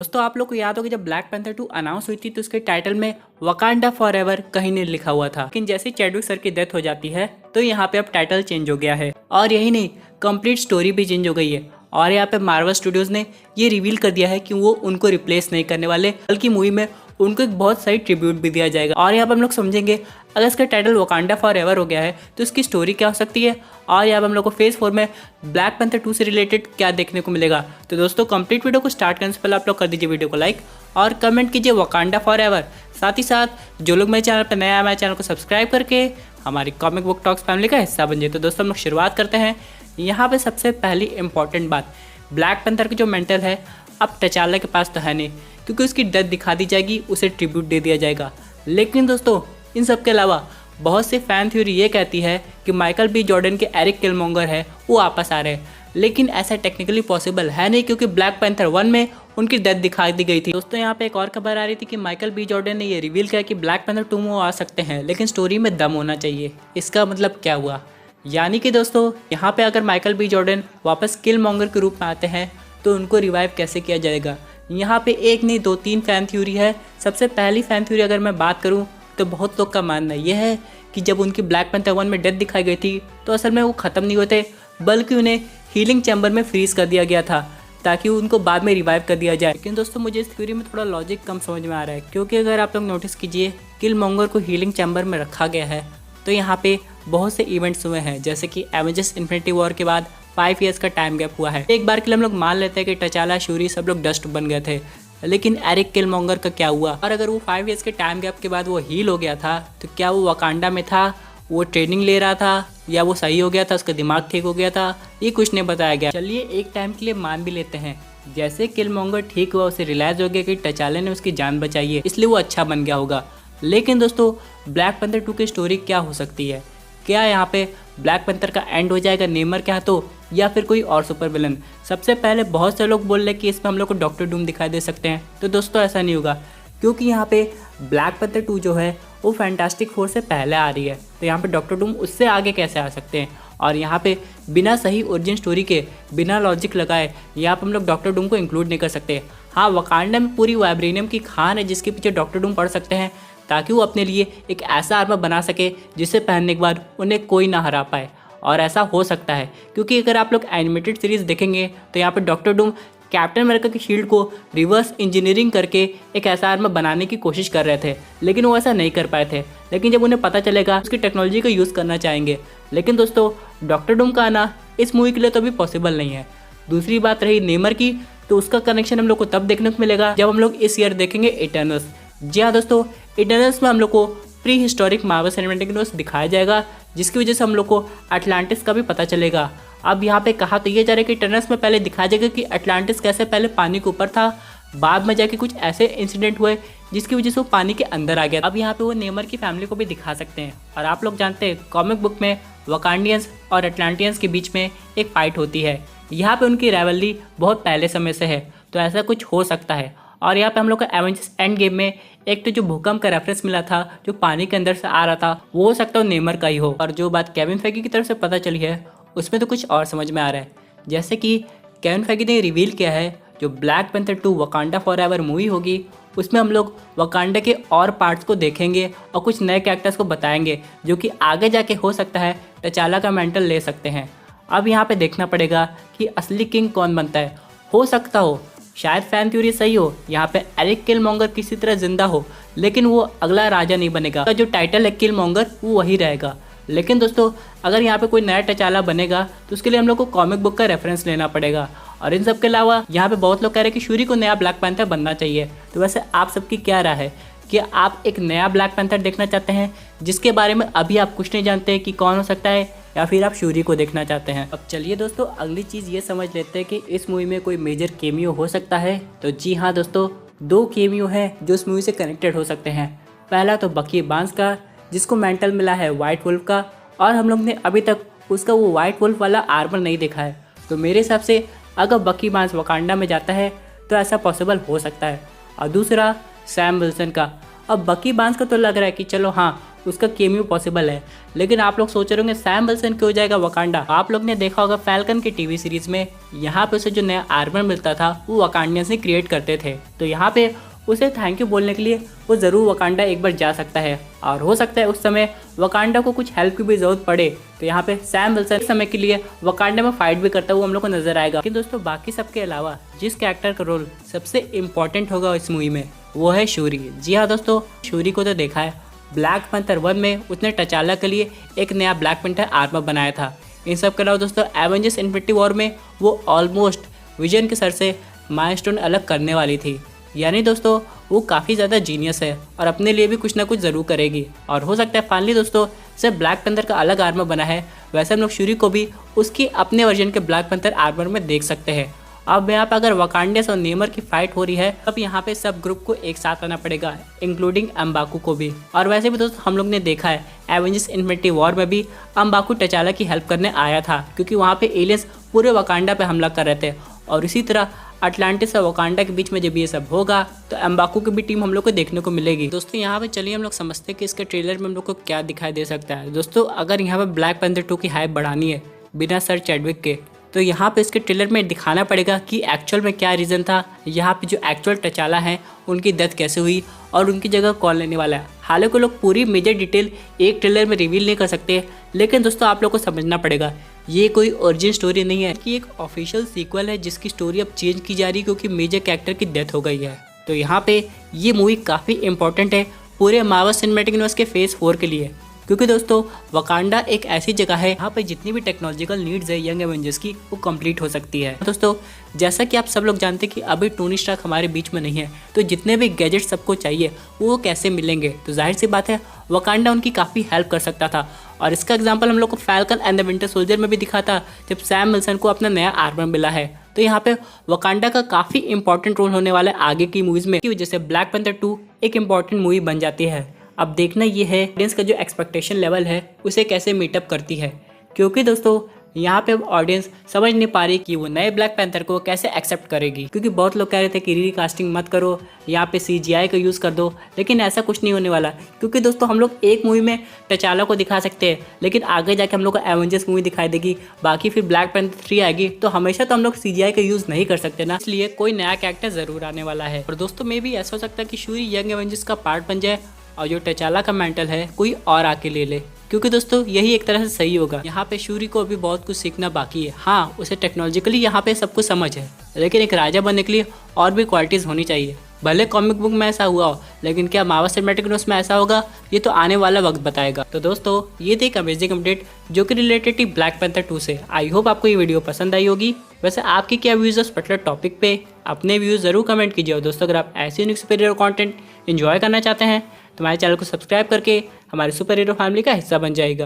दोस्तों आप लोग को याद होगा जब ब्लैक पैंथर 2 अनाउंस हुई थी तो उसके टाइटल में वकांडा फॉरएवर कहीं नहीं लिखा हुआ था। लेकिन जैसे चैडविक सर की डेथ हो जाती है तो यहाँ पे अब टाइटल चेंज हो गया है और यही नहीं, कंप्लीट स्टोरी भी चेंज हो गई है। और यहाँ पे मार्वल स्टूडियोज ने ये रिवील कर दिया है कि वो उनको रिप्लेस नहीं करने वाले, बल्कि मूवी में उनको एक बहुत सही ट्रिब्यूट भी दिया जाएगा। और यहाँ पर हम लोग समझेंगे अगर इसका टाइटल वकांडा फॉरएवर हो गया है तो इसकी स्टोरी क्या हो सकती है और यहाँ पर हम लोग को फेज 4 में ब्लैक पैंथर 2 से रिलेटेड क्या देखने को मिलेगा। तो दोस्तों कंप्लीट वीडियो को स्टार्ट करने से पहले आप लोग कर दीजिए वीडियो को लाइक और कमेंट कीजिए वकांडा फॉरएवर। साथ ही साथ जो लोग मेरे चैनल पर नया है मेरे चैनल को सब्सक्राइब करके हमारी कॉमिक बुक टॉक्स फैमिली का हिस्सा बन जाए। तो दोस्तों हम लोग शुरुआत करते हैं। यहाँ पे सबसे पहली इंपॉर्टेंट बात, ब्लैक पैंथर की जो मेंटल है अब टचाला के पास तो है नहीं, क्योंकि उसकी डेथ दिखा दी जाएगी, उसे ट्रिब्यूट दे दिया जाएगा। लेकिन दोस्तों इन सब के अलावा बहुत सी फैन थ्योरी ये कहती है कि माइकल बी जॉर्डन के एरिक किलमोंगर है वो वापस आ रहे हैं, लेकिन ऐसा टेक्निकली पॉसिबल है नहीं क्योंकि ब्लैक पैंथर 1 में उनकी डेथ दिखा दी गई थी। दोस्तों यहाँ पे एक और खबर आ रही थी कि माइकल बी जॉर्डन ने ये रिवील किया कि ब्लैक पैंथर 2 में वो आ सकते हैं, लेकिन स्टोरी में दम होना चाहिए। इसका मतलब क्या हुआ, यानी कि दोस्तों यहाँ पे अगर माइकल बी जॉर्डन वापस किलमोंगर के रूप में आते हैं तो उनको रिवाइव कैसे किया जाएगा। यहाँ पे एक नहीं 2-3 फैन थ्योरी है। सबसे पहली फैन थ्योरी अगर मैं बात करूँ तो बहुत लोग का मानना यह है कि जब उनकी ब्लैक पैंथर 1 में डेथ दिखाई गई थी तो असल में वो ख़त्म नहीं होते, बल्कि उन्हें हीलिंग चैम्बर में फ्रीज कर दिया गया था ताकि उनको बाद में रिवाइव कर दिया जाए। लेकिन दोस्तों मुझे इस थ्योरी में थोड़ा लॉजिक कम समझ में आ रहा है, क्योंकि अगर आप लोग नोटिस कीजिए किलमोंगर को हीलिंग चैम्बर में रखा गया है तो यहाँ पे बहुत से इवेंट्स हुए हैं, जैसे कि एवेंजर्स इन्फिनिटी वॉर के बाद 5 ईयर्स का टाइम गैप हुआ है। एक बार के लिए हम लोग मान लेते हैं कि टचाला, शूरी सब लोग डस्ट बन गए थे, लेकिन एरिक किलमोंगर का क्या हुआ। और अगर वो 5 ईयर्स के टाइम गैप के बाद वो हील हो गया था तो क्या वो वकांडा में था, वो ट्रेनिंग ले रहा था, या वो सही हो गया था, उसका दिमाग ठीक हो गया था, ये कुछ नहीं बताया गया। चलिए एक टाइम के लिए मान भी लेते हैं जैसे किलमोंगर ठीक हुआ, उसे रियलाइज हो गया कि टचाले ने उसकी जान बचाई है, इसलिए वो अच्छा बन गया होगा। लेकिन दोस्तों ब्लैक पैंथर 2 की स्टोरी क्या हो सकती है? क्या यहाँ पे ब्लैक पैंथर का एंड हो जाएगा नेमर के हाथों, या फिर कोई और सुपर विलन? सबसे पहले बहुत से लोग बोल रहे हैं कि इसमें हम लोग को डॉक्टर डूम दिखाई दे सकते हैं। तो दोस्तों ऐसा नहीं होगा, क्योंकि यहाँ पे ब्लैक पैंथर 2 जो है वो फैंटास्टिक फोर से पहले आ रही है, तो यहाँ पे डॉक्टर डूम उससे आगे कैसे आ सकते हैं। और यहाँ पे बिना सही ओरिजिन स्टोरी के, बिना लॉजिक लगाए यहाँ पे हम लोग डॉक्टर डूम को इंक्लूड नहीं कर सकते। हाँ, वकांडा में पूरी वाइब्रेनियम की खान है जिसके पीछे डॉक्टर डूम पढ़ सकते हैं, ताकि वो अपने लिए एक ऐसा आर्मर बना सके जिसे पहनने के बाद उन्हें कोई ना हरा पाए। और ऐसा हो सकता है क्योंकि अगर आप लोग एनिमेटेड सीरीज देखेंगे तो यहाँ पर डॉक्टर डूम कैप्टन अमेरिका की शील्ड को रिवर्स इंजीनियरिंग करके एक ऐसा आर्मर बनाने की कोशिश कर रहे थे, लेकिन वो ऐसा नहीं कर पाए थे। लेकिन जब उन्हें पता चलेगा उसकी टेक्नोलॉजी का यूज़ करना चाहेंगे। लेकिन दोस्तों डॉक्टर डूम का आना इस मूवी के लिए तो अभी पॉसिबल नहीं है। दूसरी बात रही नेमर की, तो उसका कनेक्शन हम लोग को तब देखने को मिलेगा जब हम लोग इस ईयर देखेंगे इटर्नल्स। जी हाँ दोस्तों, इटर्नल्स में हम लोग को pre historic Marvel cinematic universe दिखाया जाएगा, जिसकी वजह से हम लोग को अटलांटिस का भी पता चलेगा। अब यहाँ पे कहा तो ये जा रहा है कि इटर्नल्स में पहले दिखाया जाएगा कि अटलांटिस कैसे पहले पानी के ऊपर था, बाद में जाके कुछ ऐसे इंसिडेंट हुए जिसकी वजह से वो पानी के अंदर आ गया। अब यहाँ पे वो नेमर की फैमिली को भी दिखा सकते हैं। और आप लोग जानते हैं कॉमिक बुक में वकांडियंस और अटलांटियंस के बीच में एक फाइट होती है, यहाँ पे उनकी राइवलरी बहुत पहले समय से है, तो ऐसा कुछ हो सकता है। और यहाँ पे हम लोग का एवेंजर्स एंड गेम में एक तो जो भूकंप का रेफरेंस मिला था जो पानी के अंदर से आ रहा था, वो हो सकता है नेमर का ही हो। और जो बात केविन फेगी की तरफ से पता चली है उसमें तो कुछ और समझ में आ रहा है, जैसे कि केविन फेगी ने रिवील किया है जो black panther 2 Wakanda forever movie होगी उसमें हम लोग वकांडा के और पार्ट्स को देखेंगे और कुछ नए कैरेक्टर्स को बताएंगे, जो कि आगे जाके हो सकता है टचाला का मेंटल ले सकते हैं। अब यहाँ पे देखना पड़ेगा कि असली किंग कौन बनता है। हो सकता हो शायद फैन थ्योरी सही हो, यहाँ पे एरिक किलमोंगर किसी तरह जिंदा हो, लेकिन वो अगला राजा नहीं बनेगा। जो टाइटल है किलमोंगर वो वही रहेगा। लेकिन दोस्तों अगर यहाँ पे कोई नया टचाला बनेगा तो उसके लिए हम लोग को कॉमिक बुक का रेफरेंस लेना पड़ेगा। और इन सब के अलावा यहाँ पे बहुत लोग कह रहे हैं कि शूरी को नया ब्लैक पैंथर बनना चाहिए। तो वैसे आप सबकी क्या राय है कि आप एक नया ब्लैक पैंथर देखना चाहते हैं जिसके बारे में अभी आप कुछ नहीं जानते कि कौन हो सकता है, या फिर आप शूरी को देखना चाहते हैं? अब चलिए दोस्तों अगली चीज़ ये समझ लेते हैं कि इस मूवी में कोई मेजर केमियो हो सकता है। तो जी हाँ दोस्तों, 2 केमियो हैं जो इस मूवी से कनेक्टेड हो सकते हैं। पहला तो बकी बांस का, जिसको मेंटल मिला है वाइट वुल्फ का, और हम लोग ने अभी तक उसका वो वाइट वुल्फ वाला आर्मर नहीं देखा है। तो मेरे हिसाब से अगर बकी बांस वकांडा में जाता है तो ऐसा पॉसिबल हो सकता है। और दूसरा सैम विल्सन का। अब बकी बांस का तो लग रहा है कि चलो हाँ उसका केमियो पॉसिबल है। लेकिन आप लोग सोच रहे होंगे सैम विल्सन क्यों जाएगा वकांडा। आप लोग ने देखा होगा फैल्कन की टीवी सीरीज में यहाँ पे उसे जो नया आर्मर मिलता था वो वकांडियंस ही क्रिएट करते थे। तो यहाँ पे उसे थैंक यू बोलने के लिए वो ज़रूर वकांडा एक बार जा सकता है और हो सकता है उस समय वकांडा को कुछ हेल्प की भी ज़रूरत पड़े तो यहाँ पे सैम विल्सन समय के लिए वकांडा में फाइट भी करता हुआ हम लोग को नजर आएगा। लेकिन दोस्तों बाकी सबके अलावा जिस कैरेक्टर का रोल सबसे इम्पोर्टेंट होगा इस मूवी में वो है शूरी। जी हाँ दोस्तों, शूरी को तो देखा है ब्लैक पैंथर 1 में उसने टचाला के लिए एक नया ब्लैक पैंथर आर्मर बनाया था। इन सब के अलावा दोस्तों एवेंजर्स इन्फिनिटी वॉर में वो ऑलमोस्ट विजन के सर से माइलस्टोन अलग करने वाली थी। यानी दोस्तों वो काफ़ी ज़्यादा जीनियस है और अपने लिए भी कुछ ना कुछ ज़रूर करेगी और हो सकता है फाइनली दोस्तों जैसे ब्लैक पैंथर का अलग आर्मर बना है वैसे हम लोग शूरी को भी उसकी अपने वर्जन के ब्लैक पैंथर आर्मर में देख सकते हैं। अब यहाँ पे अगर वकांडियंस और नेमर की फाइट हो रही है तब यहाँ पे सब ग्रुप को एक साथ आना पड़ेगा इंक्लूडिंग अम्बाकू को भी। और वैसे भी दोस्तों हम लोग ने देखा है एवेंजर्स इन्फिनिटी वॉर में भी अम्बाकू टचाला की हेल्प करने आया था क्योंकि वहाँ पे एलियंस पूरे वकांडा पे हमला कर रहे थे। और इसी तरह अटलांटिस और वकांडा के बीच में जब ये सब होगा तो अम्बाकू की भी टीम हम लोग को देखने को मिलेगी। दोस्तों यहाँ पे चलिए हम लोग समझते हैं कि इसके ट्रेलर में हम लोग को क्या दिखाई दे सकता है। दोस्तों अगर यहाँ पे ब्लैक पैंथर 2 की हाइप बढ़ानी है बिना सर चैडविक के तो यहाँ पे इसके ट्रेलर में दिखाना पड़ेगा कि एक्चुअल में क्या रीज़न था, यहाँ पे जो एक्चुअल टचाला हैं उनकी डेथ कैसे हुई और उनकी जगह कौन लेने वाला है। हालांकि लोग पूरी मेजर डिटेल एक ट्रेलर में रिवील नहीं कर सकते लेकिन दोस्तों आप लोग को समझना पड़ेगा ये कोई ओरिजिन स्टोरी नहीं है कि एक ऑफिशियल सीक्वल है जिसकी स्टोरी अब चेंज की जा रही है क्योंकि मेजर कैरेक्टर की डेथ हो गई है। तो यहाँ पे ये मूवी काफ़ी इंपॉर्टेंट है पूरे मार्वल सिनेमैटिक यूनिवर्स के फेज 4 के लिए क्योंकि दोस्तों वकांडा एक ऐसी जगह है यहाँ पे जितनी भी टेक्नोलॉजिकल नीड्स है यंग एवेंजर्स की वो कंप्लीट हो सकती है। दोस्तों जैसा कि आप सब लोग जानते हैं कि अभी टोनी स्टार्क हमारे बीच में नहीं है तो जितने भी गैजेट सबको चाहिए वो कैसे मिलेंगे। तो जाहिर सी बात है वकांडा उनकी काफ़ी हेल्प कर सकता था और इसका एग्जाम्पल हम लोग को falcon and the winter soldier में भी दिखा था जब सैम विल्सन को अपना नया आर्मर मिला है। तो यहाँ पे वकांडा का काफ़ी इंपॉर्टेंट रोल होने वाला है आगे की मूवीज़ में की वजह से ब्लैक पैंथर 2 एक इंपॉर्टेंट मूवी बन जाती है। अब देखना ये है ऑडियंस का जो एक्सपेक्टेशन लेवल है उसे कैसे मीटअप करती है क्योंकि दोस्तों यहाँ पे ऑडियंस समझ नहीं पा रही कि वो नए ब्लैक पैंथर को कैसे एक्सेप्ट करेगी क्योंकि बहुत लोग कह रहे थे कि रीकास्टिंग मत करो यहाँ पे CGI का यूज़ कर दो लेकिन ऐसा कुछ नहीं होने वाला क्योंकि दोस्तों हम लोग एक मूवी में टचाला को दिखा सकते हैं लेकिन आगे जाके हम लोग को एवेंजर्स मूवी दिखाई देगी बाकी फिर ब्लैक पैंथर 3 आएगी तो हमेशा तो हम लोग CGI का यूज़ नहीं कर सकते ना, इसलिए कोई नया कैरेक्टर ज़रूर आने वाला है। और दोस्तों मे भी ऐसा हो सकता है कि शूरी यंग एवेंजर्स का पार्ट बन जाए और जो टचाला का मेंटल है कोई और आके ले ले क्योंकि दोस्तों यही एक तरह से सही होगा। यहाँ पे शूरी को अभी बहुत कुछ सीखना बाकी है। हाँ उसे टेक्नोलॉजिकली यहाँ पे सब कुछ समझ है लेकिन एक राजा बनने के लिए और भी क्वालिटीज़ होनी चाहिए। भले कॉमिक बुक में ऐसा हुआ हो लेकिन क्या मार्वल सिनेमैटिक यूनिवर्स में ऐसा होगा ये तो आने वाला वक्त बताएगा। तो दोस्तों ये थी एक अमेजिंग अपडेट जो कि रिलेटेड थी ब्लैक पैंथर 2 से। आई होप आपको ये वीडियो पसंद आई होगी। वैसे आपकी क्या व्यूज़ है उस पर्टिकुलर टॉपिक पे अपने व्यूज़ ज़रूर कमेंट कीजिए। और दोस्तों अगर आप ऐसे unique super hero content enjoy करना चाहते हैं तो हमारे चैनल को सब्सक्राइब करके हमारे सुपर हीरो फैमिली का हिस्सा बन जाएगा।